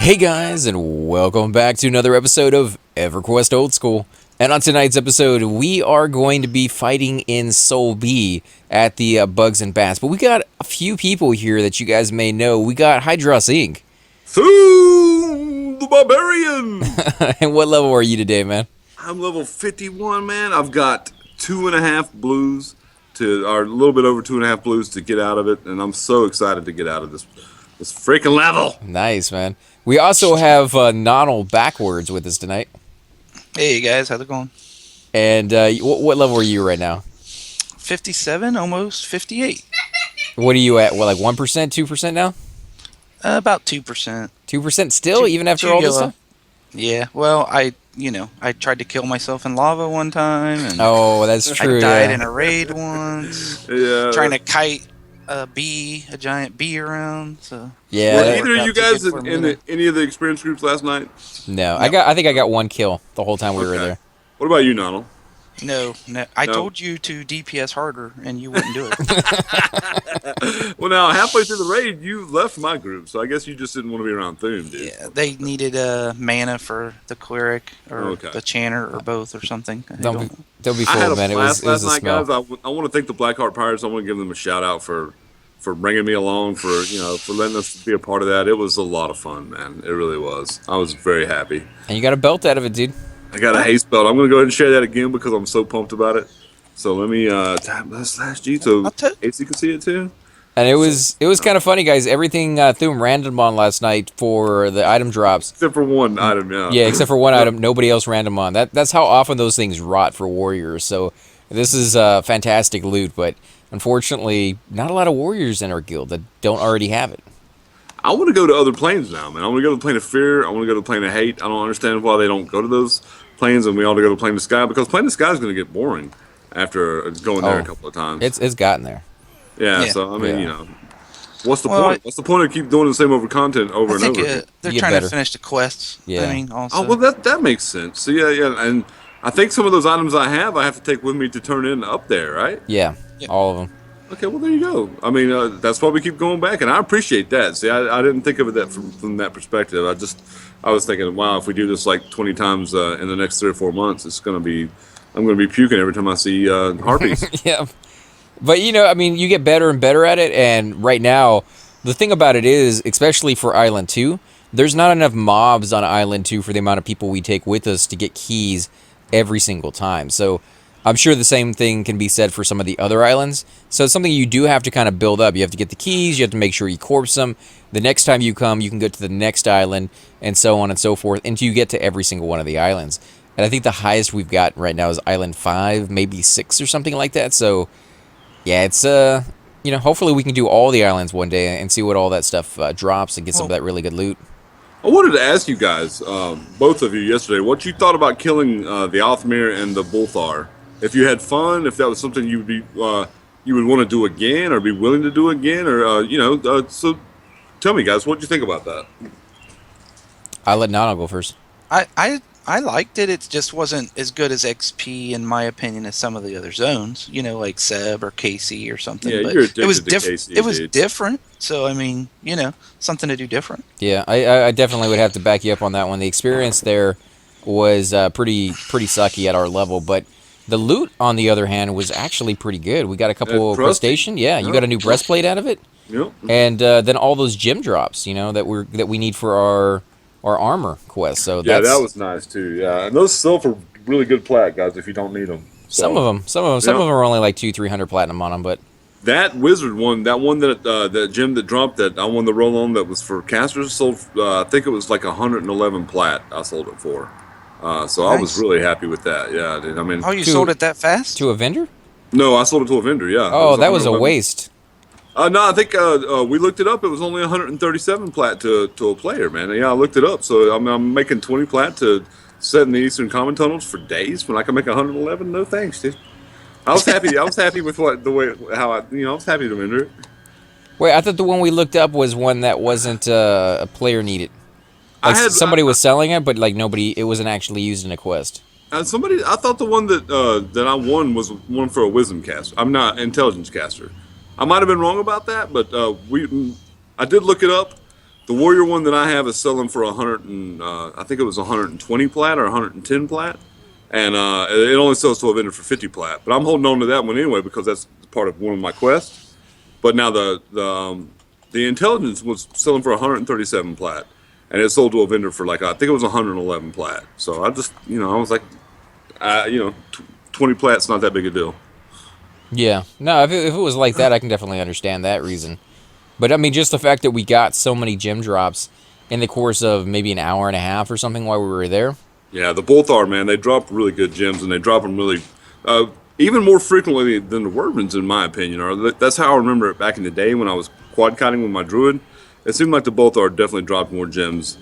Hey guys, and welcome back to another episode of Everquest Old School. And on tonight's episode, we are going to be fighting in Soul B at the Bugs and Bats. But we got a few people here that you guys may know. We got Hydros Inc. Through the Barbarian! And what level are you today, man? I'm level 51, man. I've got 2.5 blues or a little bit over 2.5 blues to get out of it. And I'm so excited to get out of this freaking level. Nice, man. We also have Noddle backwards with us tonight. Hey guys, how's it going? And what level are you right now? 57, almost 58. What are you at? What, like 1%, 2% now? About 2%. 2% still, even after all this stuff? Yeah, well, I tried to kill myself in lava one time. And oh, that's true. I died in a raid once. Yeah. Trying to kite a giant bee around. So yeah. Were either of you guys in any of the experience groups last night? No, I think I got one kill the whole time we were there. What about you, Noddle? No. I told you to DPS harder, and you wouldn't do it. Well, now, halfway through the raid, you left my group, so I guess you just didn't want to be around Thune, dude. Yeah, they needed mana for the Cleric or the Chanter or both or something. Don't be I had fooled, a man. It was blast a last night, smell. guys. I want to thank the Blackheart Pirates. I want to give them a shout out for bringing me along, for letting us be a part of that. It was a lot of fun, man. It really was. I was very happy. And you got a belt out of it, dude. I got a haste belt. I'm going to go ahead and share that again because I'm so pumped about it. So let me tap slash G so AC can see it too. And it was kind of funny, guys. Everything threw him random on last night for the item drops. Except for one item, yeah. Yeah, except for one item. Nobody else random on. That's how often those things rot for warriors. So this is fantastic loot, but unfortunately, not a lot of warriors in our guild that don't already have it. I want to go to other planes now, man. I want to go to the plane of fear. I want to go to the plane of hate. I don't understand why they don't go to those planes and we ought to go to the plane of sky, because plane of sky is going to get boring after going there a couple of times. It's gotten there. Yeah, so I mean, what's the point? What's the point of keep doing the same content over and over? They're trying to finish the quests. Yeah. I mean, also. Oh, well, that makes sense. So yeah, and I think some of those items I have to take with me to turn in up there, right? Yeah, all of them. Okay, well, there you go. I mean, that's why we keep going back, and I appreciate that. See, I didn't think of it from that perspective. I was thinking, wow, if we do this like 20 times in the next 3 or 4 months, I'm going to be puking every time I see harpies. Yeah. But, I mean, you get better and better at it, and right now, the thing about it is, especially for Island 2, there's not enough mobs on Island 2 for the amount of people we take with us to get keys every single time. So I'm sure the same thing can be said for some of the other islands. So it's something you do have to kind of build up. You have to get the keys, you have to make sure you corpse them. The next time you come, you can go to the next island, and so on and so forth, until you get to every single one of the islands. And I think the highest we've got right now is Island 5, maybe 6 or something like that. So yeah, it's, hopefully we can do all the islands one day and see what all that stuff drops and get some of that really good loot. I wanted to ask you guys, both of you yesterday, what you thought about killing the Althmir and the Bulthar. If you had fun, if that was something you would want to do again or be willing to do again, or, so tell me, guys, what did you think about that? I'll let Nana go first. I liked it. It just wasn't as good as XP, in my opinion, as some of the other zones. Like Seb or Casey or something. Yeah, but you're addicted it was to Casey, It was dude. different. So I mean, something to do different. Yeah, I definitely would have to back you up on that one. The experience there was pretty sucky at our level, but the loot, on the other hand, was actually pretty good. We got a couple of crustacean. Yeah, you got a new breastplate out of it. Yep. And then all those gem drops, that we need for our armor quest. So yeah, that was nice too. Yeah, and those sell for really good plat, guys. If you don't need them, some of them are only like 200-300 platinum on them. But that wizard one, that gem that dropped that I won the roll on, that was for casters, sold. I think it was like 111 plat. I sold it for. So nice. I was really happy with that. Yeah, dude. I mean, you sold it that fast to a vendor? No, I sold it to a vendor. Yeah. Oh, that was a waste. No, I think we looked it up. It was only 137 plat to a player, man. Yeah, I looked it up. So I'm making 20 plat to set in the Eastern Common Tunnels for days when I can make 111. No thanks, dude. I was happy. I was happy with I was happy to render it. Wait, I thought the one we looked up was one that wasn't a player needed. Like somebody was selling it, but like nobody. It wasn't actually used in a quest. I thought the one that I won was one for a wisdom caster. I'm not intelligence caster. I might have been wrong about that, but I did look it up. The warrior one that I have is selling for 100 and I think it was 120 plat or 110 plat, and it only sells to a vendor for 50 plat. But I'm holding on to that one anyway because that's part of one of my quests. But now the intelligence was selling for 137 plat, and it sold to a vendor for like I think it was 111 plat. So I just I was like, 20 plat's not that big a deal. Yeah. No, if it was like that, I can definitely understand that reason. But I mean, just the fact that we got so many gem drops in the course of maybe an hour and a half or something while we were there. Yeah, the Bolthar, man, they drop really good gems, and they drop them really, even more frequently than the Wyverns, in my opinion. Or that's how I remember it back in the day when I was quad kiting with my Druid. It seemed like the Bolthar definitely dropped more gems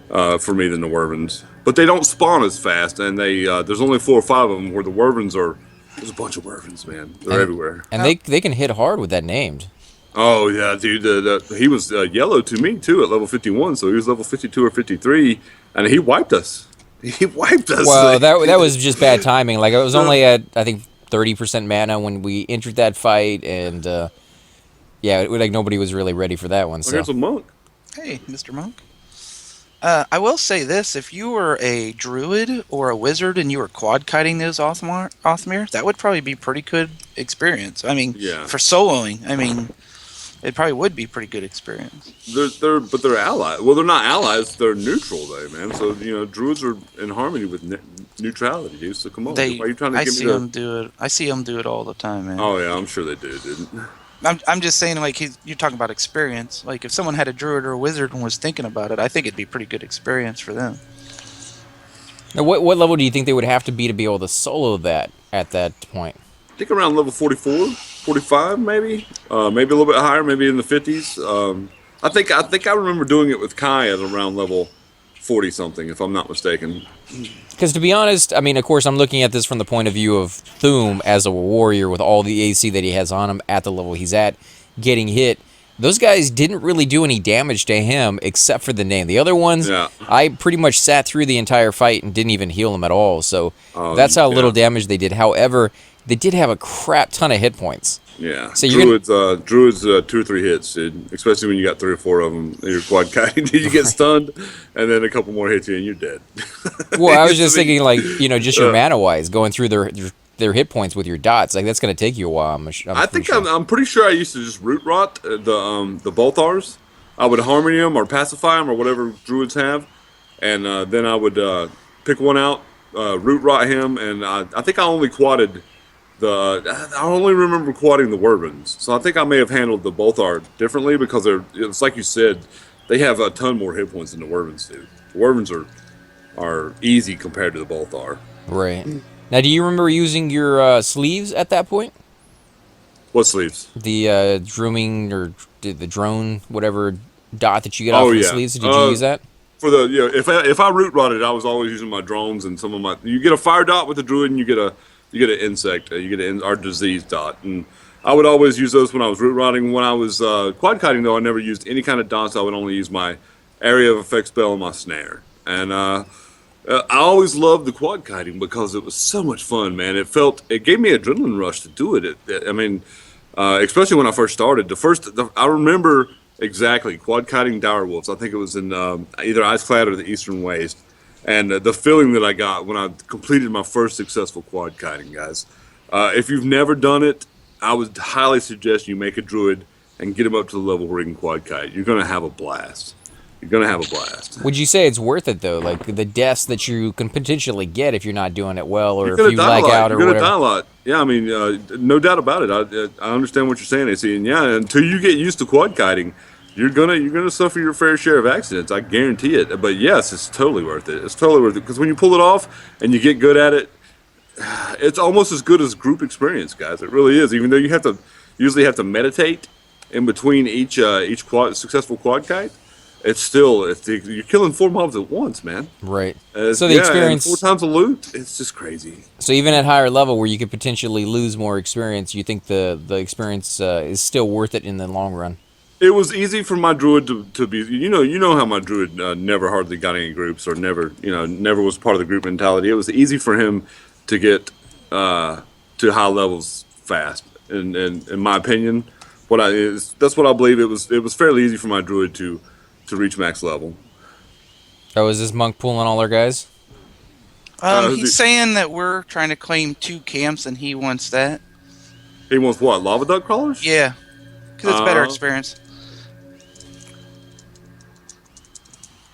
for me than the Wyverns. But they don't spawn as fast, and there's only 4 or 5 of them, where the Wyverns are, there's a bunch of Wyverns, man. They're everywhere. And they can hit hard with that named. Oh, yeah, dude. He was yellow to me, too, at level 51, so he was level 52 or 53, and he wiped us. He wiped us. Well, that was just bad timing. Like, I was only at, I think, 30% mana when we entered that fight, and, like, nobody was really ready for that one. So. Here's a monk. Hey, Mr. Monk. I will say this. If you were a druid or a wizard and you were quad kiting those Othmir, that would probably be pretty good experience. I mean, for soloing, I mean, it probably would be pretty good experience. But they're allies. Well, they're not allies. They're neutral, though, man. So druids are in harmony with neutrality, dude. So come on, why are you trying to I give see me them do it. I see them do it all the time, man. Oh yeah, I'm sure they do, dude. I'm just saying, like, you're talking about experience. Like, if someone had a druid or a wizard and was thinking about it, I think it'd be pretty good experience for them. Now, what level do you think they would have to be able to solo that at that point? I think around level 44, 45, maybe. Maybe a little bit higher, maybe in the 50s. I think I remember doing it with Kai at around level 40 something, if I'm not mistaken. Because to be honest, I mean, of course, I'm looking at this from the point of view of Thum as a warrior with all the AC that he has on him at the level he's at, getting hit. Those guys didn't really do any damage to him except for the name. The other ones, I pretty much sat through the entire fight and didn't even heal him at all. So that's how little damage they did. However, they did have a crap ton of hit points. Yeah, so druids 2 or 3 hits, dude. Especially when you got 3 or 4 of them. You're quad kiting, you get stunned, and then a couple more hits you, and you're dead. Well, I was just thinking, like, just your mana wise, going through their hit points with your dots, like that's going to take you a while. I'm pretty sure I used to just root rot the Bolthars. I would harmony them or pacify them or whatever druids have, and then I would pick one out, root rot him, and I think I only quadded. I only remember quadding the Wyverns, so I think I may have handled the Bolthar differently because it's like you said, they have a ton more hit points than the Wyverns do. The Wyverns are easy compared to the Bolthar. Right. Now, do you remember using your sleeves at that point? What sleeves? The drooming or the drone, whatever dot that you get off of the sleeves. Did you use that? For the if I root rotted, I was always using my drones and some of my. You get a fire dot with the druid, and you get an insect, you get our disease dot, and I would always use those when I was root rotting. When I was quad kiting, though, I never used any kind of dots. I would only use my area of effect spell and my snare. And I always loved the quad kiting because it was so much fun, man. It gave me adrenaline rush to do it. I mean, especially when I first started. I remember exactly quad kiting direwolves. I think it was in either Iceclad or the Eastern Waste. And the feeling that I got when I completed my first successful quad kiting, guys. If you've never done it, I would highly suggest you make a druid and get him up to the level where he can quad kite. You're going to have a blast. Would you say it's worth it, though? Like, the deaths that you can potentially get if you're not doing it well, or if you lag out or whatever? You're going to die a lot. Yeah, I mean, no doubt about it. I understand what you're saying, AC. And yeah, until you get used to quad kiting, you're gonna suffer your fair share of accidents. I guarantee it. But yes, it's totally worth it. It's totally worth it because when you pull it off and you get good at it, it's almost as good as group experience, guys. It really is. Even though you usually have to meditate in between each successful quad kite, you're killing 4 mobs at once, man. Right. So the experience 4 times the loot, it's just crazy. So even at higher level where you could potentially lose more experience, you think the experience is still worth it in the long run? It was easy for my druid to be, you know how my druid never hardly got any groups or never was part of the group mentality. It was easy for him to get to high levels fast. And in my opinion, that's what I believe. It was fairly easy for my druid to to reach max level. Oh, is this monk pulling all our guys? He's saying that we're trying to claim 2 camps, and he wants that. He wants what? Lava duck crawlers? Yeah, because it's better experience.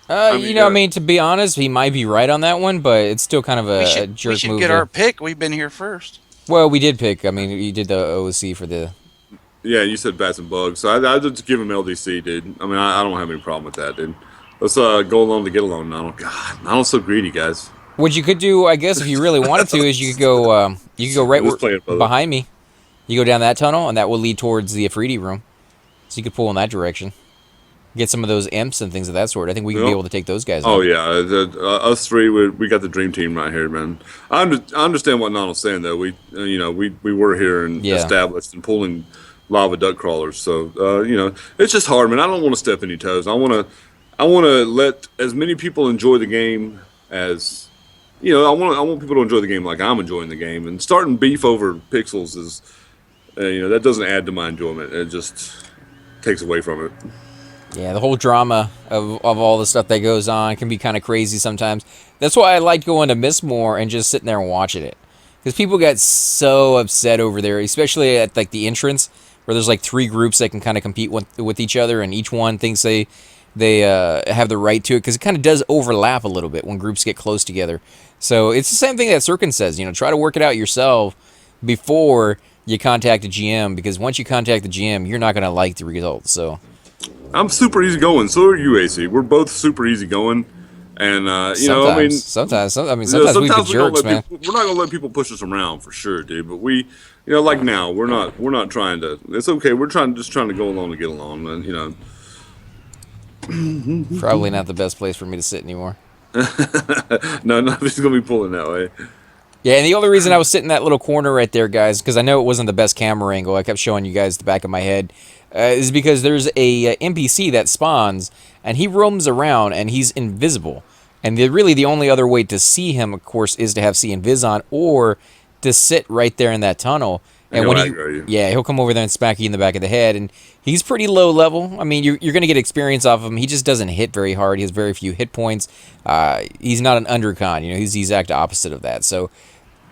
I mean, to be honest, he might be right on that one, but it's still kind of a jerk move. We should get our pick. We've been here first. Well, we did pick. I mean, you did the OC for the... Yeah, you said bats and bugs. So I just give him LDC, dude. I mean, I don't have any problem with that, dude. Let's go alone to get alone, Nano. God, Nano's so greedy, guys. What you could do, I guess, if you really wanted to, is you could go right behind me. You go down that tunnel, and that will lead towards the Afridi room. So you could pull in that direction. Get some of those imps and things of that sort. I think we could be able to take those guys. Oh, yeah. Us three, we got the dream team right here, man. I understand what Nano's saying, though. We were here and established and pulling lava duck crawlers. So, it's just hard, man. I don't want to step any toes. I want to let as many people enjoy the game as, I want people to enjoy the game like I'm enjoying the game. And starting beef over pixels is, that doesn't add to my enjoyment. It just takes away from it. Yeah, the whole drama of all the stuff that goes on can be kind of crazy sometimes. That's why I like going to Mistmore and just sitting there and watching it. Because people get so upset over there, especially at like the entrance, where there's like 3 groups that can kind of compete with each other, and each one thinks they have the right to it, because it kind of does overlap a little bit when groups get close together. So it's the same thing that Sirkin says, try to work it out yourself before you contact a GM, because once you contact the GM, you're not going to like the results. So I'm super easy going. So are you, AC. We're both super easy going, and sometimes we be jerks, man. We're not gonna let people push us around for sure, dude. But we, like now, we're not trying to. It's okay. We're just trying to go along to get along, and Probably not the best place for me to sit anymore. No, nobody's gonna be pulling that way. Yeah, and the only reason I was sitting in that little corner right there, guys, because I know it wasn't the best camera angle. I kept showing you guys the back of my head. Is because there's a NPC that spawns, and he roams around, and he's invisible. And really the only other way to see him, of course, is to have see invis on, or to sit right there in that tunnel. And when he'll come over there and smack you in the back of the head. And he's pretty low level. I mean, you're going to get experience off of him. He just doesn't hit very hard. He has very few hit points. He's not an undercon. He's the exact opposite of that. So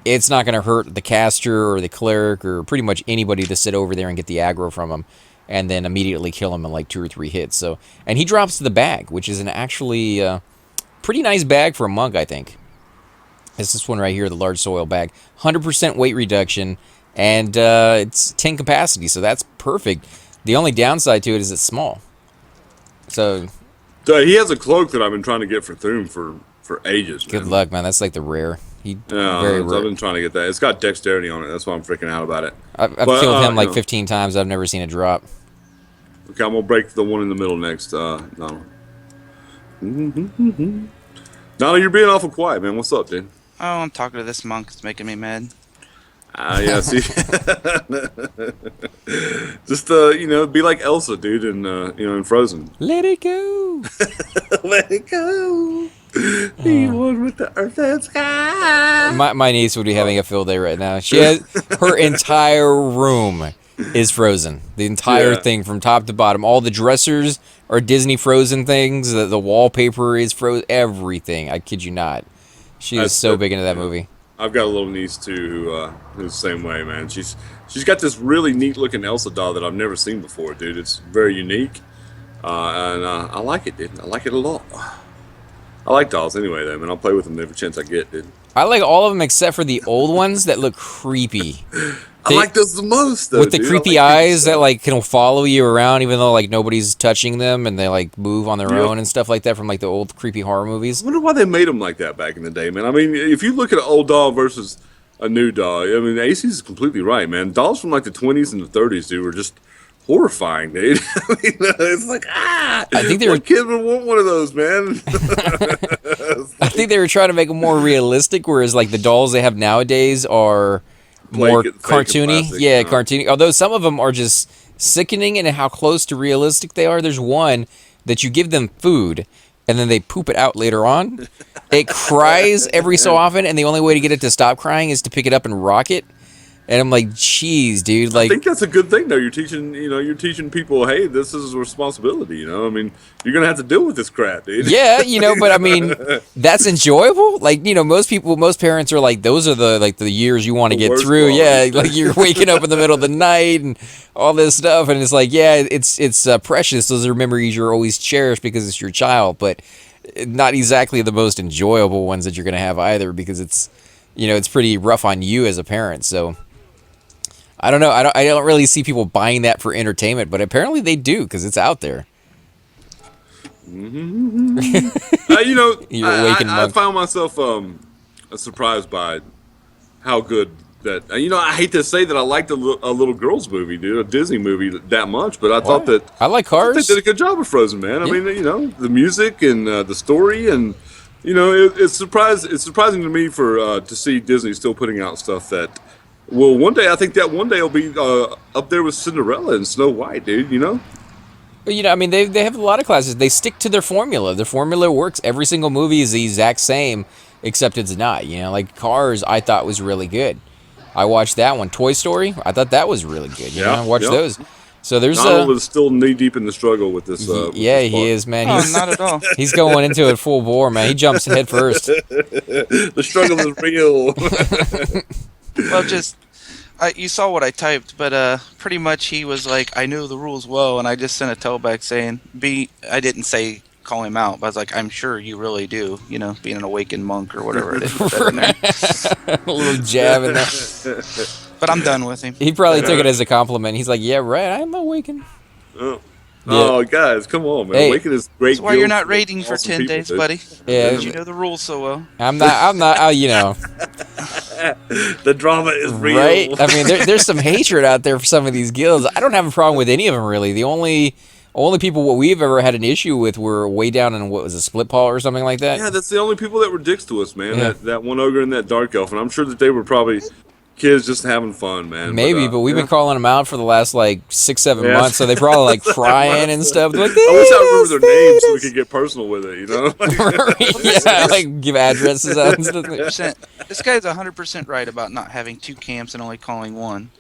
it's not going to hurt the caster or the cleric or pretty much anybody to sit over there and get the aggro from him, and then immediately kill him in like 2 or 3 hits. So, and he drops the bag, which is an actually pretty nice bag for a monk, I think. It's this one right here, the large soil bag. 100% weight reduction, and it's 10 capacity, so that's perfect. The only downside to it is it's small. So he has a cloak that I've been trying to get for Thum for ages, man. Good luck, man. That's like the rare. Very rare. I've been trying to get that. It's got dexterity on it. That's why I'm freaking out about it. I've killed him like 15 times. I've never seen it drop. Okay, I'm going to break the one in the middle next, Donald. Donald, you're being awful quiet, man. What's up, dude? Oh, I'm talking to this monk. It's making me mad. Yeah, see. Just, be like Elsa, dude, in Frozen. Let it go. Let it go. The one with the earth and sky. My niece would be having a field day right now. She has her entire room is Frozen. The entire thing from top to bottom. All the dressers are Disney Frozen things. The wallpaper is Frozen. Everything. I kid you not. She is so big into that movie. I've got a little niece too who's the same way, man. She's got this really neat looking Elsa doll that I've never seen before, dude. It's very unique, and I like it, dude. I like it a lot. I like dolls anyway, though, man. I'll play with them every chance I get, dude. I like all of them except for the old ones that look creepy. I like those the most, though, with the creepy eyes that like can follow you around, even though like nobody's touching them, and they like move on their own and stuff like that from like the old creepy horror movies. I wonder why they made them like that back in the day, man. I mean, if you look at an old doll versus a new doll, I mean, AC is completely right, man. Dolls from like the 20s and the 30s, dude, were just horrifying, dude. I mean, it's like, I think what kid would want one of those, man? I think they were trying to make them more realistic, whereas like the dolls they have nowadays are more cartoony. Cartoony. Although some of them are just sickening in how close to realistic they are. There's one that you give them food and then they poop it out later on. It cries every so often, and the only way to get it to stop crying is to pick it up and rock it. And I'm like, "Jeez, dude!" I Like, think that's a good thing, though. You're teaching people, hey, this is a responsibility. I mean, you're gonna have to deal with this crap, dude. yeah, but I mean, that's enjoyable. Like, most parents are like, those are the years you want to The get worst through. Yeah, quality. like you're waking up in the middle of the night and all this stuff, and it's like, yeah, it's precious. Those are memories you're always cherished because it's your child, but not exactly the most enjoyable ones that you're gonna have either, because it's pretty rough on you as a parent. So I don't know. I don't really see people buying that for entertainment, but apparently they do because it's out there. You're awakened I monk. found myself surprised by how good that. I hate to say that I liked a little girls movie, dude, a Disney movie that much, but I thought What? that I like I thought they Cars. did a good job of Frozen, man. I Yeah. mean, the music and the story, and it's surprising to me for to see Disney still putting out stuff that. Well, one day I think that one day will be up there with Cinderella and Snow White, dude. But, I mean, they have a lot of classes. They stick to their formula. Their formula works. Every single movie is the exact same, except it's not. Like Cars, I thought was really good. I watched that one. Toy Story, I thought that was really good. I watched yeah. those. So there's Donald is still knee deep in the struggle with this. yeah, this he is, man. Oh, not at all. He's going into it full bore, man. He jumps head first. The struggle is real. Well, you saw what I typed, but pretty much he was like, I knew the rules well, and I just sent a tell back saying, I didn't say call him out, but I was like, I'm sure you really do, being an awakened monk or whatever it is. Put that in there. A little jab in there. But I'm done with him. He probably took it as a compliment. He's like, yeah, right, I'm awakened. Oh, guys, come on, man. Hey. Awaken is great. That's why you're guild not for raiding for awesome 10 people, days, dude. buddy. Yeah. Because you know the rules so well. I'm not, The drama is real. right? I mean, there's some hatred out there for some of these guilds. I don't have a problem with any of them, really. The only people what we've ever had an issue with were way down in, what was a Split Paw or something like that. Yeah, that's the only people that were dicks to us, man. Yeah. That one ogre and that dark elf, and I'm sure that they were probably kids just having fun, man. Maybe, but we've been calling them out for the last 6-7 Yeah. months, so they probably like crying and stuff. They're like, I wish I remember their names so we this. could get personal with it, Yeah, like give addresses out and stuff. 100%. This guy's 100% right about not having 2 camps and only calling 1.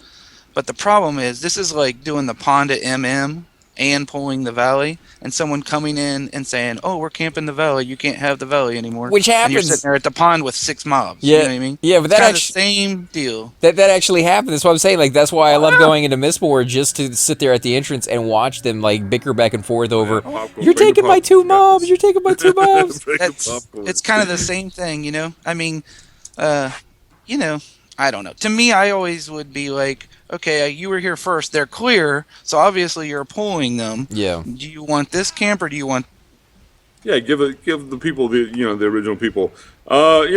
But the problem is, this is like doing the pond at MM and pulling the valley, and someone coming in and saying, oh, we're camping the valley, you can't have the valley anymore. Which And you're happens. sitting there at the pond with 6 mobs. Yeah, You know what I mean? yeah, but It's that kind of actually the same deal. that actually happened. That's what I'm saying. Like that's why I love going into Mistborn, just to sit there at the entrance and watch them like bicker back and forth over. You're taking my 2 mobs. You're taking my 2 mobs. It's kind of the same thing, I mean, I don't know. To me, I always would be like, okay, you were here first. They're clear, so obviously you're pulling them. Yeah. Do you want this camp or do you want? Yeah, give the people the original people. Lava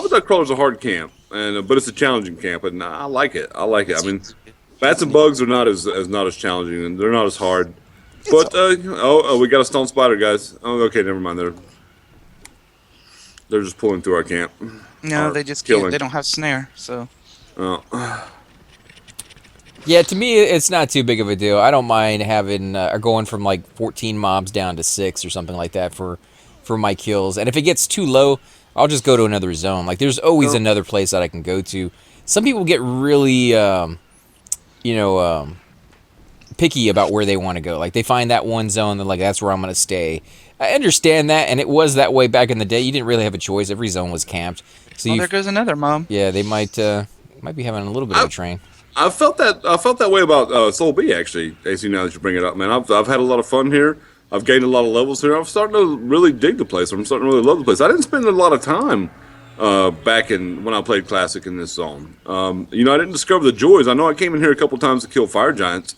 Duck Crawler's a hard camp, but it's a challenging camp, and I like it. I mean, bats and bugs are not as challenging, and they're not as hard. But we got a stone spider, guys. Oh, okay, never mind. They're just pulling through our camp. No, Or they just killing. can't. They don't have snare, so. Oh. Yeah, to me, it's not too big of a deal. I don't mind having or going from 14 mobs down to 6 or something like that for my kills. And if it gets too low, I'll just go to another zone. Like there's always another place that I can go to. Some people get really, picky about where they want to go. Like they find that one zone, they're like, that's where I'm going to stay. I understand that, and it was that way back in the day. You didn't really have a choice. Every zone was camped. So there goes another mom. yeah, they might be having a little bit of a train. I felt that way about Soul B, actually, AC. Now that you bring it up, man, I've had a lot of fun here. I've gained a lot of levels here. I'm starting to really dig the place. I'm starting to really love the place. I didn't spend a lot of time back when I played Classic in this zone. I didn't discover the joys. I know I came in here a couple times to kill fire giants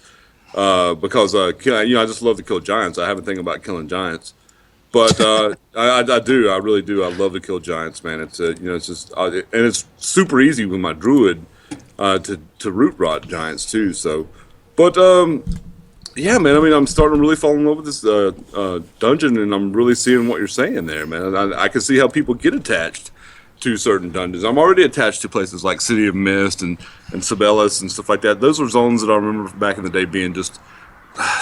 because I just love to kill giants. I have a thing about killing giants. But I do. I really do. I love to kill giants, man. It's it's just and it's super easy with my druid to root rot giants too. So, but yeah, man. I mean, I'm starting to really fall in love with this dungeon, and I'm really seeing what you're saying there, man. I can see how people get attached to certain dungeons. I'm already attached to places like City of Mist and Sibelius and stuff like that. Those were zones that I remember back in the day being just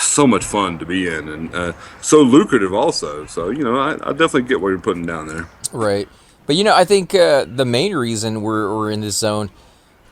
so much fun to be in, and so lucrative also. So I definitely get what you're putting down there. Right. But I think the main reason we're in this zone,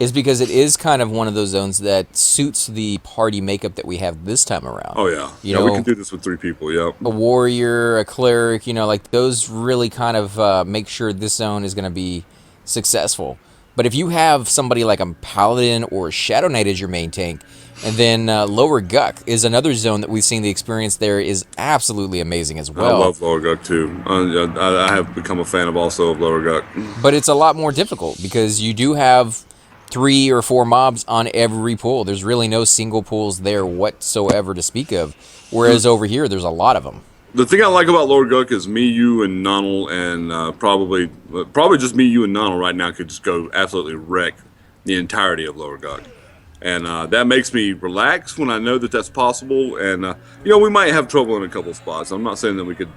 is because it is kind of one of those zones that suits the party makeup that we have this time around. Oh yeah, You we know, can do this with 3 people. Yeah, a warrior, a cleric, like those really kind of make sure this zone is going to be successful. But if you have somebody like a paladin or a shadow knight as your main tank, and then lower Guck is another zone that we've seen the experience there is absolutely amazing as well. I love lower Guck too. I have become a fan of lower Guck. But it's a lot more difficult because you do have 3 or 4 mobs on every pool. There's really no single pools there whatsoever to speak of. Whereas over here, there's a lot of them. The thing I like about Lower Guck is me, you, and Nonal, and probably just me, you, and Nonal right now could just go absolutely wreck the entirety of Lower Guck. And that makes me relax when I know that that's possible. And, we might have trouble in a couple of spots. I'm not saying that we could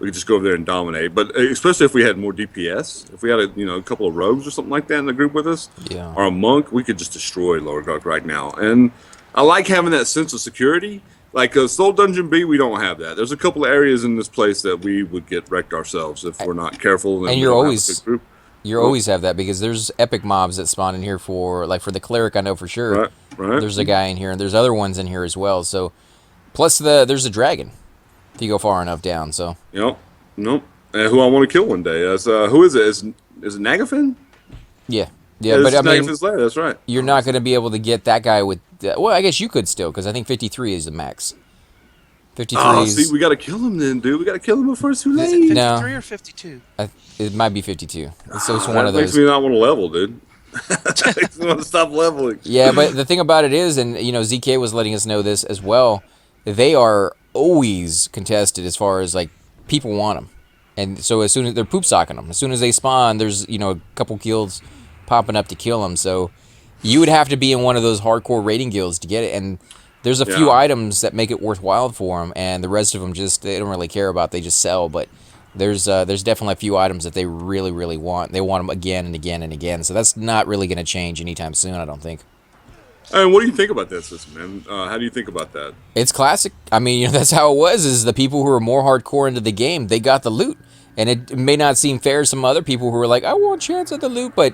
just go over there and dominate. But especially if we had more DPS, if we had a couple of rogues or something like that in the group with us, or a monk, we could just destroy Lower Guck right now. And I like having that sense of security. Like Soul Dungeon B, we don't have that. There's a couple of areas in this place that we would get wrecked ourselves if we're not careful. And you always have that because there's epic mobs that spawn in here for the cleric. I know for sure. Right. There's a guy in here, and there's other ones in here as well. So, plus there's a dragon if you go far enough down. So. Nope. Who I want to kill one day? Who is it? Is it Nagafin? Yeah, but I mean, Nagafin's lair. That's right. You're not going to be able to get that guy with. Well, I guess you could still, because I think 53 is the max. 53 see, we got to kill him then, dude. We got to kill him before it's too late. Is it 53 No. or 52? It might be 52. So it's one that of those. makes me not want to level, dude. Makes me want to stop leveling. Yeah, but the thing about it is, and ZK was letting us know this as well, they are always contested as far as people want them. And so as soon as they're poop socking them, as soon as they spawn, there's a couple guilds popping up to kill them. So you would have to be in one of those hardcore raiding guilds to get it. And there's a few items that make it worthwhile for them, and the rest of them they don't really care about. They just sell. But there's definitely a few items that they really, really want. They want them again and again and again. So that's not really going to change anytime soon, I don't think. And what do you think about that system, man? How do you think about that? It's classic. I mean, that's how it was. Is the people who are more hardcore into the game, they got the loot. And it may not seem fair to some other people who are like, I want a chance at the loot, but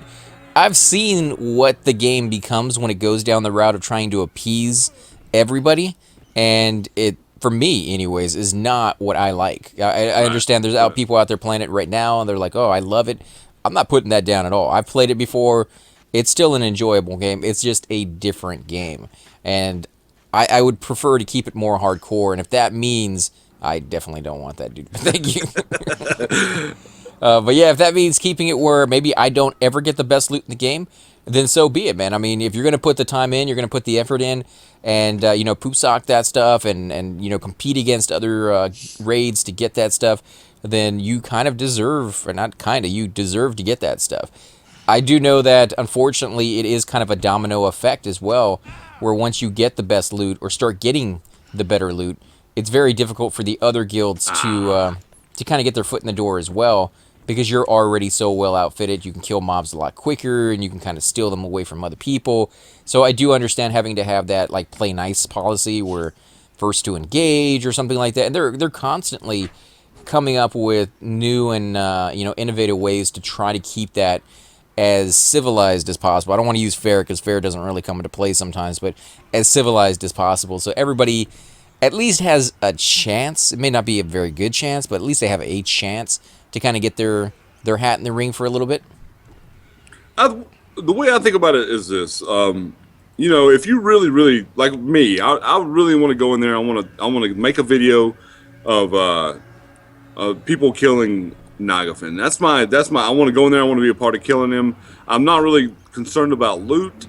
I've seen what the game becomes when it goes down the route of trying to appease everybody, and it, for me anyways, is not what I like. I understand there's people out there playing it right now, and they're like, oh, I love it. I'm not putting that down at all. I've played it before. It's still an enjoyable game. It's just a different game, and I would prefer to keep it more hardcore, and if that means... I definitely don't want that, dude. Thank you. But yeah, if that means keeping it where maybe I don't ever get the best loot in the game, then so be it, man. I mean, if you're going to put the time in, you're going to put the effort in, and, poop sock that stuff and compete against other raids to get that stuff, then you kind of deserve, or not kind of, you deserve to get that stuff. I do know that, unfortunately, it is kind of a domino effect as well, where once you get the best loot or start getting the better loot, it's very difficult for the other guilds to kind of get their foot in the door as well, because you're already so well outfitted. You can kill mobs a lot quicker, and you can kind of steal them away from other people. So I do understand having to have that play nice policy, where first to engage or something like that. And they're constantly coming up with new and innovative ways to try to keep that as civilized as possible. I don't want to use fair, because fair doesn't really come into play sometimes, but as civilized as possible, so everybody at least has a chance. It may not be a very good chance, but at least they have a chance to kind of get their hat in the ring for a little bit. The way I think about it is this: if you really, really like me, I really want to go in there. I want to make a video of people killing Nagafin. That's my. I want to go in there. I want to be a part of killing him. I'm not really concerned about loot.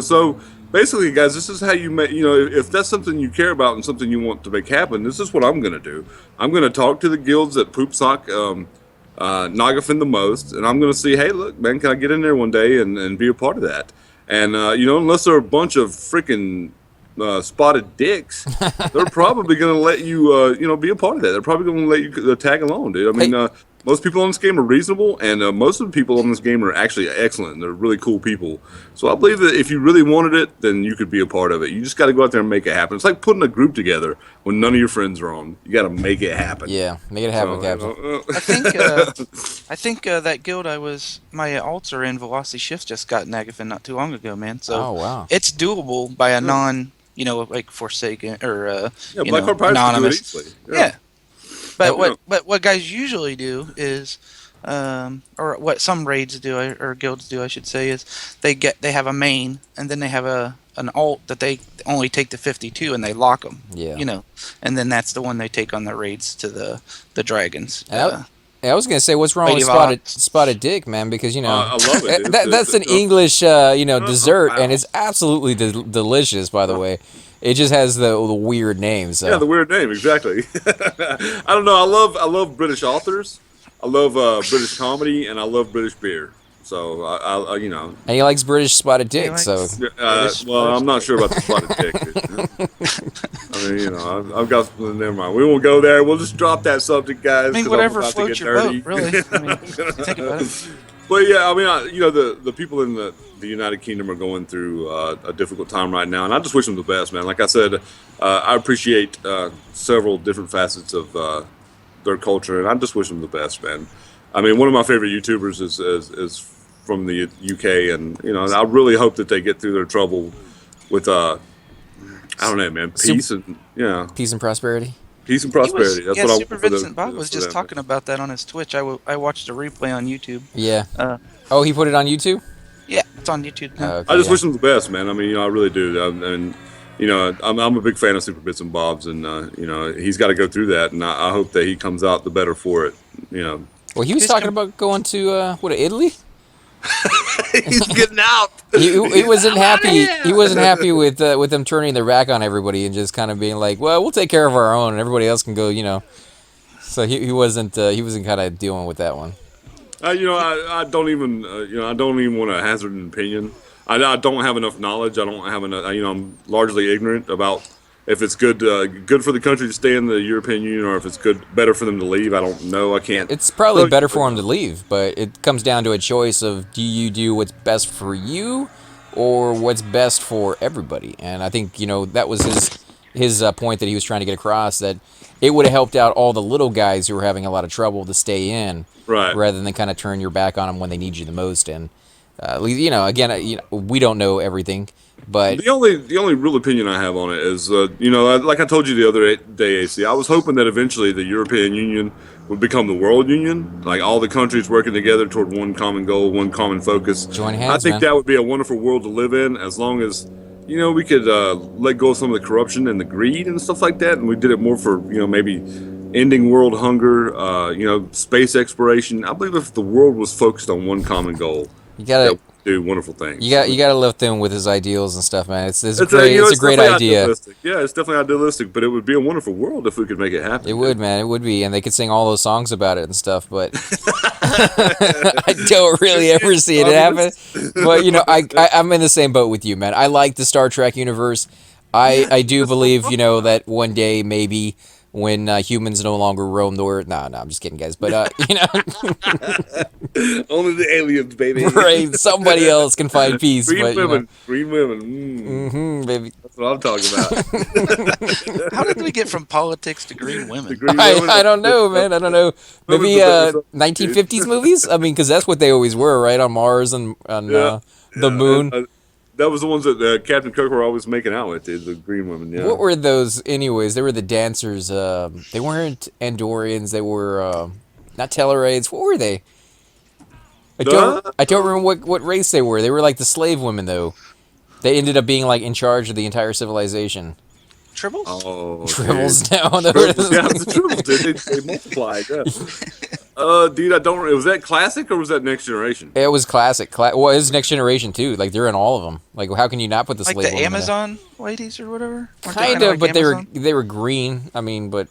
So. Basically, guys, this is how you make, if that's something you care about and something you want to make happen, this is what I'm going to do. I'm going to talk to the guilds that poop sock Nagafin the most, and I'm going to see, hey, look, man, can I get in there one day and be a part of that? And, unless they're a bunch of freaking spotted dicks, they're probably going to let you, be a part of that. They're probably going to let you tag along, dude. I mean, most people on this game are reasonable, and most of the people on this game are actually excellent. And they're really cool people. So I believe that if you really wanted it, then you could be a part of it. You just got to go out there and make it happen. It's like putting a group together when none of your friends are on. You got to make it happen. Yeah, make it happen, Captain. I think that guild my alts are in, Velocity Shifts, just got Nagafen not too long ago, man. So wow. It's doable by a non, like Forsaken or Blackheart Pirates anonymous. can do it easily. Yeah. But what guys usually do is, or what some raids do or guilds do, I should say, is they have a main and then they have an alt that they only take to 52 and they lock them. Yeah. And then that's the one they take on the raids to the dragons. I was gonna say, what's wrong with spotted dick, man? Because I love it. That's an English, dessert, and it's absolutely delicious. By the way, it just has the weird name. So. Yeah, the weird name, exactly. I don't know. I love British authors. I love British comedy, and I love British beer. So And he likes British spotted dick. Well, I'm not sure about the spotted dick. I mean, I've got. Never mind. We won't go there. We'll just drop that subject, guys. I mean, whatever floats your boat, really. I mean, think about it. But yeah, I mean, the people in the United Kingdom are going through a difficult time right now, and I just wish them the best, man. Like I said, I appreciate several different facets of their culture, and I just wish them the best, man. I mean, one of my favorite YouTubers is from the UK, and I really hope that they get through their trouble with I don't know, man, peace and prosperity. Peace and prosperity. That's what Super Vincent Bob was just talking about that on his Twitch. I watched a replay on YouTube. Yeah. He put it on YouTube? Yeah, it's on YouTube now. I just wish him the best, man. I mean, I really do. And I'm a big fan of Super Bits and Bobs, and he's got to go through that, and I hope that he comes out the better for it. Well, he was talking about going to Italy. He's getting out. He wasn't happy. He wasn't happy with them turning their back on everybody and just kind of being like, "Well, we'll take care of our own, and everybody else can go." So he wasn't kind of dealing with that one. I don't even want to hazard an opinion. I don't have enough knowledge. I don't have enough. I'm largely ignorant about if it's good for the country to stay in the European Union, or if it's better for them to leave. I don't know. I can't. It's probably better for them to leave, but it comes down to a choice of, do you do what's best for you or what's best for everybody? And I think that was his point that he was trying to get across, that it would have helped out all the little guys who were having a lot of trouble to stay in, right, rather than kind of turn your back on them when they need you the most. And again, we don't know everything. But the only real opinion I have on it is, like I told you the other day, AC, I was hoping that eventually the European Union would become the World Union, like all the countries working together toward one common goal, one common focus. Join hands, I think that would be a wonderful world to live in, as long as we could let go of some of the corruption and the greed and stuff like that, and we did it more for maybe ending world hunger, space exploration. I believe if the world was focused on one common goal, you gotta do wonderful things. You gotta lift him with his ideals and stuff, man. It's a great idea. Idealistic. Yeah, it's definitely idealistic, but it would be a wonderful world if we could make it happen. It would, man. It would be, and they could sing all those songs about it and stuff. But I don't really ever see it happen. But I'm in the same boat with you, man. I like the Star Trek universe. I do believe that one day maybe, when humans no longer roam the earth. No, I'm just kidding, guys. But only the aliens, baby. Right, somebody else can find peace. Green women. Mm-hmm, baby. That's what I'm talking about. How did we get from politics to green women? I don't know, man. I don't know. Maybe 1950s movies. I mean, because that's what they always were, right? On Mars and the moon. That was the ones that Captain Kirk were always making out with, the green women. Yeah. What were those, anyways? They were the dancers. They weren't Andorians. They were not Tellarides. What were they? I don't remember what race they were. They were like the slave women, though. They ended up being like in charge of the entire civilization. Tribbles? Oh, Tribbles now. Tribbles, yeah, the Tribbles did. They multiplied. Yeah. Dude, I don't. Was that classic or was that Next Generation? It was classic. Well, it's Next Generation too. Like they're in all of them. Like, how can you not put the slave like the women Amazon ladies or whatever? Kind of, but they were green. I mean, but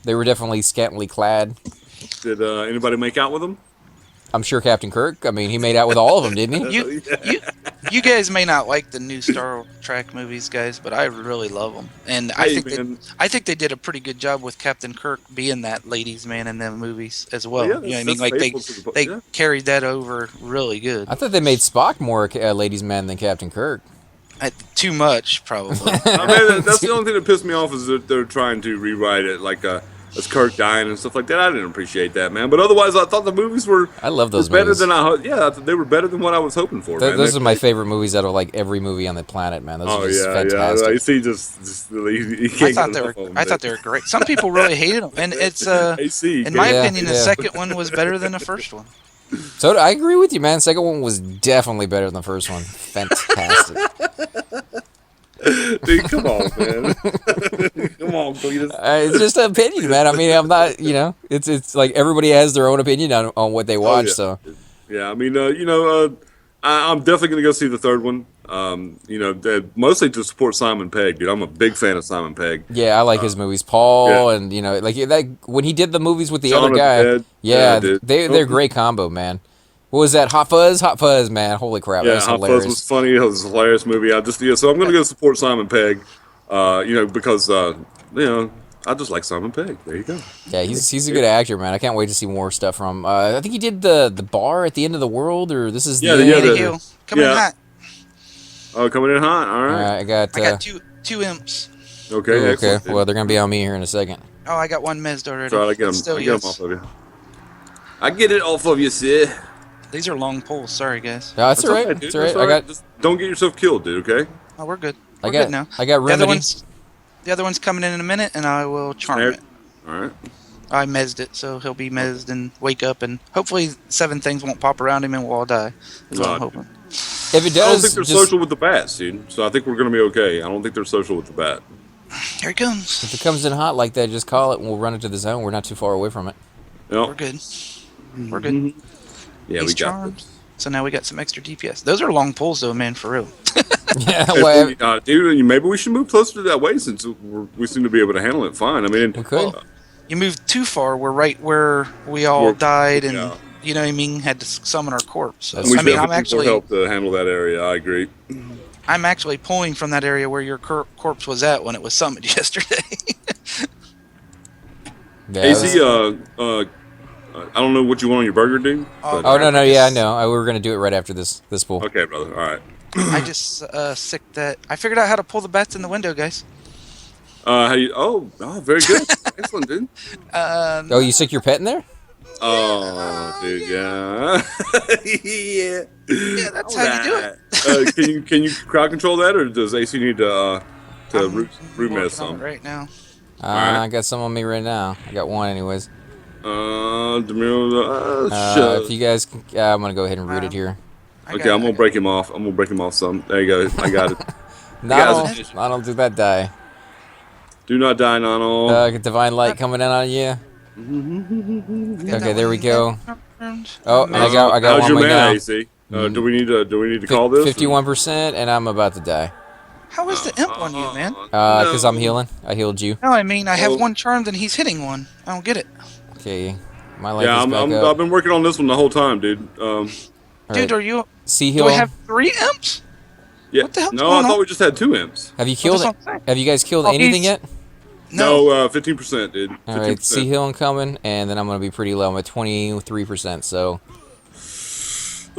they were definitely scantily clad. Did anybody make out with them? I'm sure Captain Kirk. I mean, he made out with all of them, didn't he? You guys may not like the new Star Trek movies, guys, but I really love them, and Hey, man. I think they did a pretty good job with Captain Kirk being that ladies' man in them movies as well. Yeah, You know what I mean? that's Like faithful to the. they Yeah. carried that over really good. I thought they made Spock more ladies' man than Captain Kirk. Too much, probably. I mean, that's the only thing that pissed me off is that they're trying to rewrite it like as Kirk dying and stuff like that. I didn't appreciate that, man. But otherwise, I thought the movies were I love those better movies. than I they were better than what I was hoping for. Man. Those are my favorite movies out of like every movie on the planet, man. Those are just fantastic. Yeah. You see, just he I can't thought get they were. enough of them, I thought they were great. Some people really hated them, and it's AC. in my Yeah, opinion, the yeah. second one was better than the first one. So I agree with you, man. Second one was definitely better than the first one. Fantastic. Dude, come on, man. Come on, please. It's just an opinion, man. I mean, I'm not, it's like everybody has their own opinion on what they watch. yeah. So Yeah, I mean, I'm definitely gonna go see the third one. Mostly to support Simon Pegg, dude. I'm a big fan of Simon Pegg. yeah, I like his movies, Paul, yeah. and like that when he did the movies with the Shaun other of the guy. Dead. Yeah, dude. they're a great combo, man. What was that? Hot Fuzz, man. Holy crap, that Yeah, was Hot hilarious. Fuzz was funny. It was a hilarious movie. So I'm gonna go support Simon Pegg. Because I just like Simon Pegg. There you go. Yeah, he's a good actor, man. I can't wait to see more stuff from. I think he did the bar at the end of the world, or this is Yeah, the yeah, end. the- Hill, coming in yeah. hot. Oh, coming in hot. All All right. right, I got. I got two imps. Okay. okay. Excellent. Well, they're gonna be on me here in a second. Oh, I got one mezzed already. Try to get Still them. I get yes. them off of you. I get it off of you, Sid. These are long poles. Sorry, guys. No, that's all right. okay, That's dude. all right. That's I got. Just don't get yourself killed, dude. Okay. Oh, we're good. I We're got. good now. I got The other remedy. one's coming in a minute, and I will charm There. it. All right. I mezzed it, so he'll be mezzed and wake up, and hopefully 7 things won't pop around him and we'll all die. That's what I'm God. hoping. If it I don't does, think they're just, social with the bats, dude. So I think we're gonna be okay. I don't think they're social with the bat. Here he comes. if it comes in hot like that, just call it, and we'll run into the zone. We're not too far away from it. We're Yep. good. We're good. Yeah, He's we got charmed. this. So now we got some extra DPS. Those are long poles, though, man, for real. Yeah, Hey, well, dude, maybe we should move closer to that way since we seem to be able to handle it fine. I mean, we could. You moved too far. We're right where we all We're- died, and yeah. you know what I mean. Had to summon our corpse. So, That's we I should mean, have I'm more actually, help to handle that area. I agree. I'm actually pulling from that area where your corpse was at when it was summoned yesterday. Yeah, AC, I don't know what you want on your burger, dude. Oh, but- Oh no, yeah, I know. We were gonna do it right after this pool. Okay, brother. All right. I just sicked that. I figured out how to pull the bats in the window, guys. How you? Oh, very good. Excellent, dude. Oh, you sick your pet in there? Oh, dude, yeah. Yeah. Yeah, that's how you do it. Can you crowd control that, or does AC need to I'm root working mess on it some? right now. Alright. I got some on me right now. I got one, anyways. Shut. If you guys, I'm gonna go ahead and root it here. Okay, I'm gonna break him off. I'm gonna break him off some. There you go. I got it. Not don't do that die. Do not die, Nano. Get divine light coming in on you. Okay, there we go. Oh, I got How's one your right mana, now. AC? Do we need to call this? 51%, and I'm about to die. How is the imp on you, man? Because I'm healing. I healed you. No, I mean, I have Oh. one charmed and he's hitting one. I don't get it. Okay, my life Yeah, is back up. I've been working on this one the whole time, dude. All Dude, right. are you... Sea Do heal. we have 3 imps? Yeah. What the hell's No, going I thought on? we just had 2 imps. Have you killed that's it? what I'm saying. Have you guys killed Oh, anything he's- yet? No, 15%, dude. 15%. All right, sea healing coming, and then I'm gonna be pretty low. I'm at 23%. So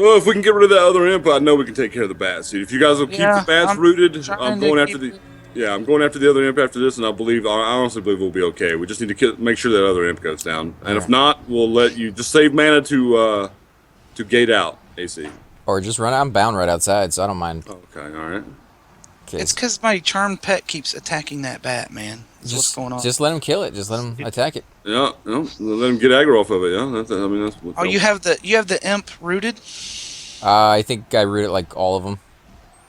Oh, if we can get rid of that other imp, I know we can take care of the bats, dude. If you guys will keep Yeah, the bats I'm rooted, trying I'm to going after keep the. Yeah, I'm going after the other imp after this, and I honestly believe we'll be okay. We just need to make sure that other imp goes down, and if Alright. not, we'll let you just save mana to gate out AC. or just run. I'm bound right outside, so I don't mind. Okay, all right. Okay, It's because my charmed pet keeps attacking that bat, man. That's what's going on. Just let him kill it. Just let him attack it. Yeah, no, let him get aggro off of it. Yeah, that's what. Oh, you have the imp rooted? I think I root it like all of them.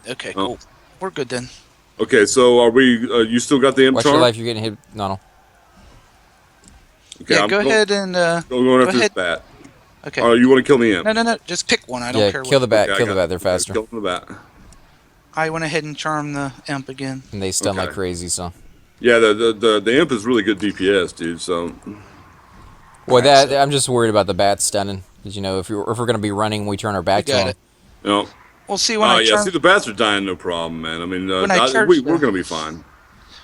Okay, Oh. cool. We're good then. Okay, so are we? You still got the imp Watch charm? your life. You're getting hit. No. Okay, Yeah, I'm go ahead and going after this ahead. bat. Okay. Oh, you want to kill the imp? No. Just pick one. I don't Yeah, care kill what. the bat. Okay, I Kill the got bat. it. They're Okay, faster, Kill the bat. I went ahead and charmed the imp again. and they stun like Okay. crazy. So, Yeah, the imp is really good DPS, dude. So well, that I'm just worried about the bats stunning. Because if we're gonna be running, we turn our back We to got them. it. you know, Well, see, when Oh I yeah, charge, see the bats are dying, no problem, man. I mean, when I charge we're gonna be fine.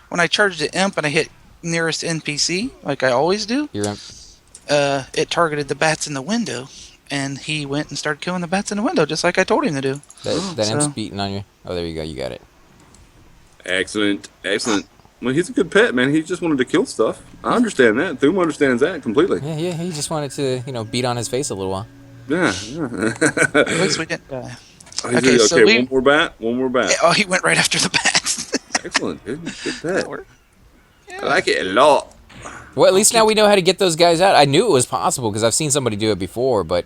when I charge the imp and I hit nearest NPC, like I always do, You're in. it targeted the bats in the window, and he went and started killing the bats in the window, just like I told him to do. That imp's So beating on you. Oh, there you go. You got it. Excellent, excellent. Well, he's a good pet, man. He just wanted to kill stuff. I understand that. Thum understands that completely. Yeah, yeah. He just wanted to, beat on his face a little while. Yeah, at yeah. least we didn't die. Okay, Okay, so we. one more bat. One more bat. Oh, he went right after the bats. Excellent, dude. Good That pet. worked. I like it a lot. Well, at least now we know how to get those guys out. I knew it was possible because I've seen somebody do it before, but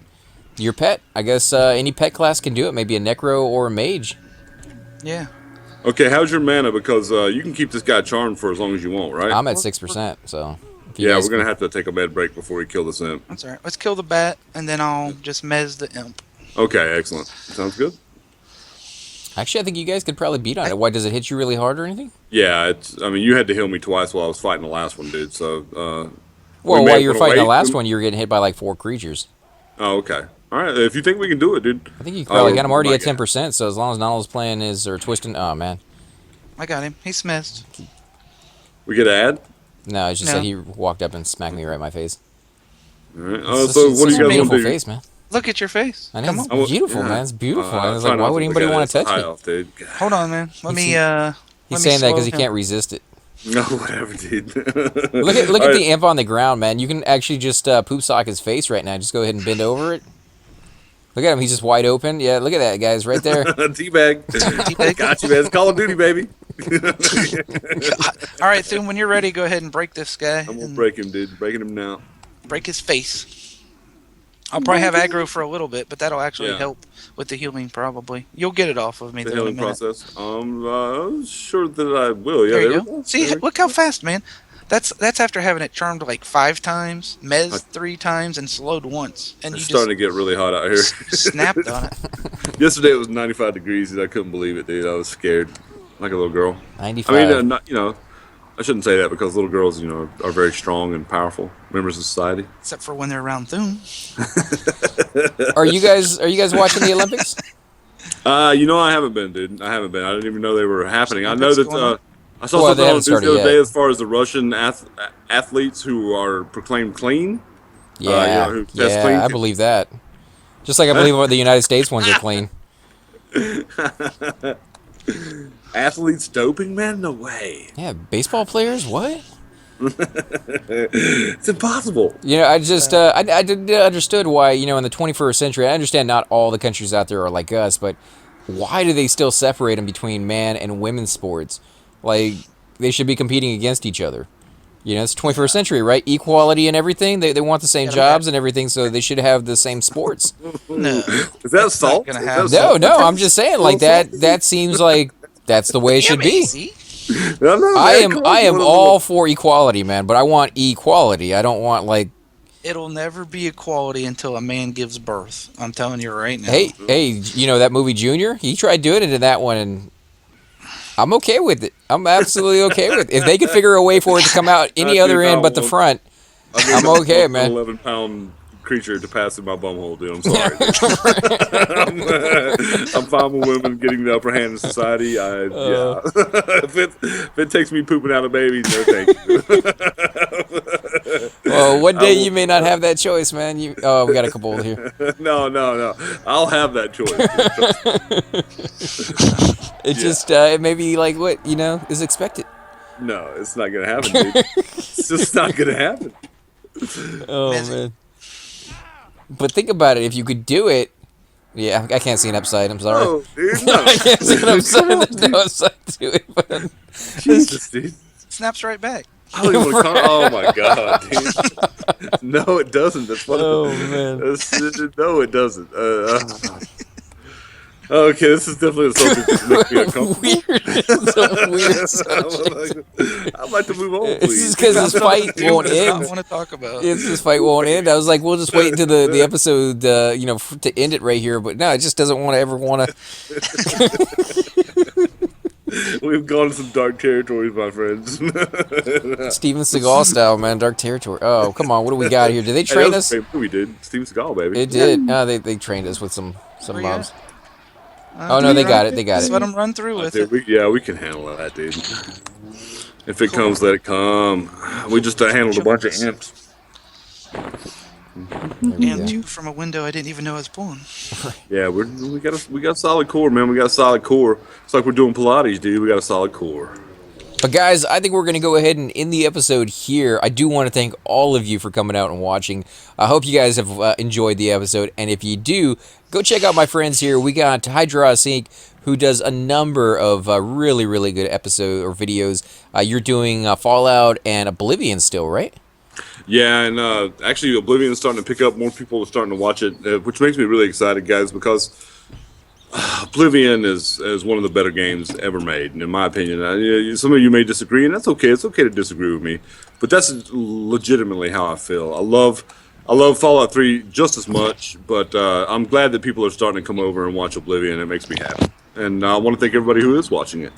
your pet, I guess any pet class can do it. Maybe a necro or a mage. Yeah. Okay, how's your mana? Because you can keep this guy charmed for as long as you want, right? I'm at 6%, so. If you Yeah, guys we're gonna can- have to take a med break before we kill this imp. That's alright. Let's kill the bat, and then I'll just mez the imp. Okay, excellent. Sounds good. Actually, I think you guys could probably beat on it. Why, does it hit you really hard or anything? Yeah, it's. I mean, you had to heal me twice while I was fighting the last one, dude. So. Well, may while you were wanna fighting the wait. last one, you were getting hit by like 4 creatures. Oh, okay. All right. If you think we can do it, dude. I think you probably got him already my at 10%, so as long as Donald's playing or twisting. Oh, man. I got him. He's smized. We get an ad. No, it's just No. that he walked up and smacked me right in my face. All right. It's So just- what do it's you a guys want beautiful to do? face, man. Look at your face. I know, Come it's on. beautiful, Yeah. man. It's beautiful. I was try like, not why to would look anybody at it. want It's to a touch high me? off, dude. Hold on, man. Let me. He's saying that because he can't resist it. No, whatever, dude. Look at All the imp on the ground, man. You can actually just poop sock his face right now. Just go ahead and bend over it. Look at him. He's just wide open. Yeah, look at that, guys, right there. Teabag. Teabag. Got you, man. It's Call of Duty, baby. All right, Thum, when you're ready, go ahead and break this guy. I'm gonna and break him, dude. Breaking him now. break his face. I'll probably have aggro for a little bit, but that'll actually Yeah. help with the healing, probably. You'll get it off of me, The though, in a healing minute. process. I'm sure that I will. Yeah, There we you go. See, There we look how fast, man. That's after having it charmed like 5 times, mez 3 times, and slowed once, and It's you starting just to get really hot out here. snapped on it. Yesterday it was 95 degrees, and I couldn't believe it, dude. I was scared, like a little girl. 95. I mean, not, I shouldn't say that because little girls, are very strong and powerful members of society. Except for when they're around Thum. Are you guys watching the Olympics? I haven't been, dude. I haven't been. I didn't even know they were happening. I know Olympics that going on? I saw Well, something they on haven't the news started the other day yet. as far as the Russian athletes who are proclaimed clean. Yeah, who test clean. I believe that. Just like I believe the United States ones are clean. Athletes doping, man? No way. Yeah, baseball players? What? It's impossible. I just I understood why, in the 21st century, I understand not all the countries out there are like us, but why do they still separate them between man and women's sports? Like, they should be competing against each other. It's 21st century, right? Equality and everything. They want the same jobs and everything, so they should have the same sports. No. Is that salt? gonna Is happen. that salt? No, I'm just saying, like, that seems like that's the way it should be. See? No, I man, come am on, all for equality, man, but I want equality. I don't want, like, It'll never be equality until a man gives birth. I'm telling you right now. hey, that movie Junior? He tried doing it in that one, and I'm okay with it. I'm absolutely okay with it. If they could figure a way for it to come out any other end but the front, I'm okay, man. 11-pound creature to pass in my bumhole, dude. I'm sorry. I'm fine with women getting the upper hand in society. Yeah. if it takes me pooping out a baby, no thank you. Well, one day you may not have that choice, man. We got a couple here. No. I'll have that choice. It just it may be like what is expected. No, it's not gonna happen, dude. It's just not gonna happen. Oh man. But think about it. If you could do it, yeah, I can't see an upside. I'm sorry. Oh, dude, no. I can't see an upside. There's no upside to it. But Jesus, dude. Snaps right back. I don't even want to oh my god, dude. No, it doesn't. That's what. Oh man. No, it doesn't. Okay, this is definitely a subject that makes me uncomfortable. Weird. I'd like to move on, This please. is because this fight won't I end. want to talk about. This fight won't end. I was like, we'll just wait until the episode, to end it right here. But no, it just doesn't want to. We've gone to some dark territories, my friends. Steven Seagal style, man, dark territory. Oh, come on, what do we got here? Did they train us? We did. Steven Seagal, baby. It did. No, they trained us with some Where you mobs. Oh no, they got it. They got Just it. let them run through with Dude, it. we can handle that, dude. If it Cool. comes, let it come. We just handled a bunch of Chunks. imps. There we And go. two from a window I didn't even know I was pulling. Yeah, we got a solid core, man. We got a solid core. It's like we're doing Pilates, dude. We got a solid core. But guys, I think we're going to go ahead and end the episode here. I do want to thank all of you for coming out and watching. I hope you guys have enjoyed the episode. And if you do, go check out my friends here. We got Hydra Sync, who does a number of really, really good episodes or videos. You're doing Fallout and Oblivion still, right? Yeah, and actually, Oblivion's starting to pick up. More people are starting to watch it, which makes me really excited, guys, because Oblivion is one of the better games ever made, and in my opinion. Some of you may disagree, and that's okay. It's okay to disagree with me, but that's legitimately how I feel. I love Fallout 3 just as much, but I'm glad that people are starting to come over and watch Oblivion. It makes me happy, and I want to thank everybody who is watching it.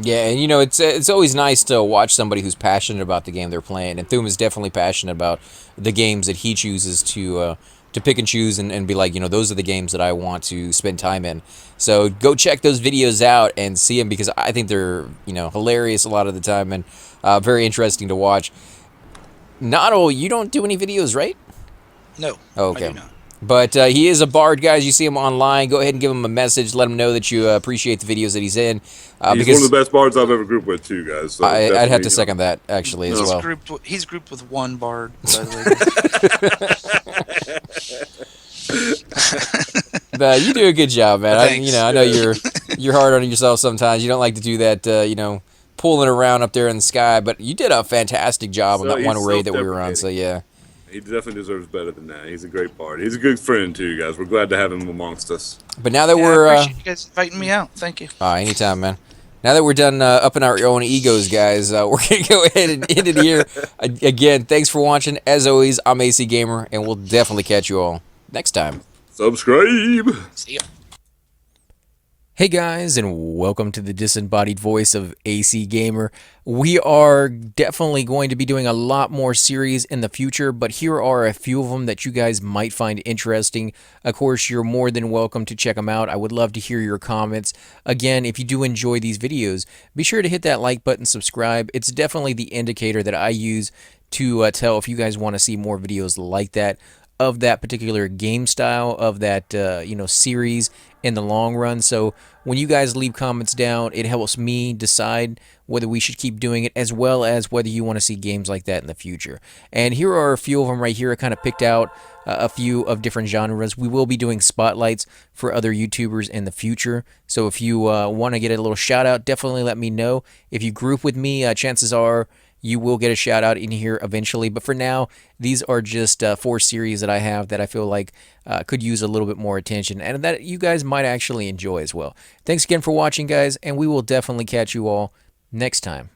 Yeah, and you know, it's always nice to watch somebody who's passionate about the game they're playing, and Thum is definitely passionate about the games that he chooses to pick and choose and be like, you know, those are the games that I want to spend time in. So go check those videos out and see them, because I think they're, you know, hilarious a lot of the time and very interesting to watch. Noddle, you don't do any videos, right? No. Oh, I okay. do not. But he is a bard, guys. You see him online. Go ahead and give him a message. Let him know that you appreciate the videos that he's in. He's Because one of the best bards I've ever grouped with, too, guys. So I'd have definitely, to you second that, actually, as well. He's grouped with one bard, by the way. But you do a good job, man. Thanks. I know you're hard on yourself sometimes. You don't like to do that, you know, pulling around up there in the sky. But you did a fantastic job on So that one he's raid that we were on. So self-deprecating. yeah. He definitely deserves better than that. He's a great bard. He's a good friend, too, guys. We're glad to have him amongst us. But now that Yeah, we're I appreciate you guys inviting me out. Thank you. anytime, man. Now that we're done upping our own egos, guys, we're gonna go ahead and end it here. Again, thanks for watching. As always, I'm AC Gamer, and we'll definitely catch you all next time. Subscribe! See ya. Hey guys, and welcome to the disembodied voice of AC Gamer. We are definitely going to be doing a lot more series in the future, but here are a few of them that you guys might find interesting. Of course, you're more than welcome to check them out. I would love to hear your comments. Again, if you do enjoy these videos, be sure to hit that like button, subscribe. It's definitely the indicator that I use to tell if you guys want to see more videos like that, of that particular game style, of that series in the long run. So when you guys leave comments down, it helps me decide whether we should keep doing it, as well as whether you want to see games like that in the future. And here are a few of them right here. I kind of picked out a few of different genres. We will be doing spotlights for other YouTubers in the future. So if you want to get a little shout out, definitely let me know. If you group with me, chances are you will get a shout out in here eventually. But for now, these are just 4 series that I have that I feel like could use a little bit more attention, and that you guys might actually enjoy as well. Thanks again for watching, guys, and we will definitely catch you all next time.